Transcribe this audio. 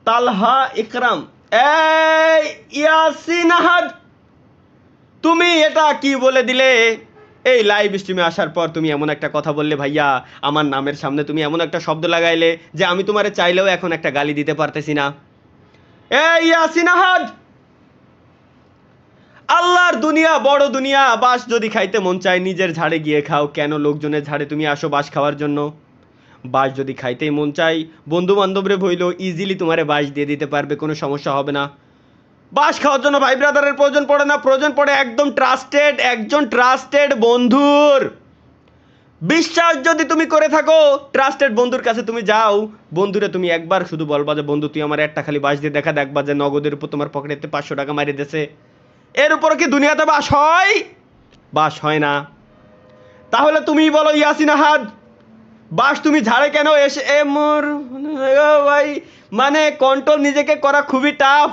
তালহা ইকরাম, এই ইয়াসিন আহাদ, তুমি এটা কি বলে দিলে? এই লাইভ স্ট্রিমে আসার পর তুমি এমন একটা কথা বললে ভাইয়া, আমার নামের সামনে তুমি এমন একটা শব্দ লাগাইলে যে আমি তোমারে চাইলেও এখন একটা গালি দিতে পারতেছি না। এই ইয়াসিন আহাদ, আল্লাহর দুনিয়া বড় দুনিয়া, বাঁশ যদি খাইতে মন চায় নিজের ঝাড়ে গিয়ে খাও, কেন লোকজনের ঝাড়ে তুমি আসো বাঁশ খাওয়ার জন্য? বাঁশ যদি খাইতেই মন চাই, বন্ধু বান্ধবরে বইলো ইজিলি তোমারে বাঁশ দিয়ে দিতে পারবে, কোনো সমস্যা হবে না। বাঁশ খাওয়ার জন্য ভাই ব্রাদারের প্রয়োজন পড়ে না, প্রয়োজন পড়ে একজন ট্রাস্টেড বন্ধুর। বিশ্বাস যদি তুমি করে থাকো, ট্রাস্টেড বন্ধুর কাছে তুমি যাও, বন্ধুরে তুমি একবার শুধু বলবা যে বন্ধু তুই আমার একটা খালি বাঁশ দিয়ে দেখা, দেখবা যে নগদের উপর তোমার পকেটেতে 500 টাকা মারিয়ে দিয়েছে। এর উপর কি দুনিয়াতে বাস হয়? বাস হয় না। তাহলে তুমি বলো ইয়াসিন আহাদ, বাস তুমি ঝাড়ে কেন এসে মোর ভাই, মানে কন্ট্রোল নিজেকে করা খুবই টাফ।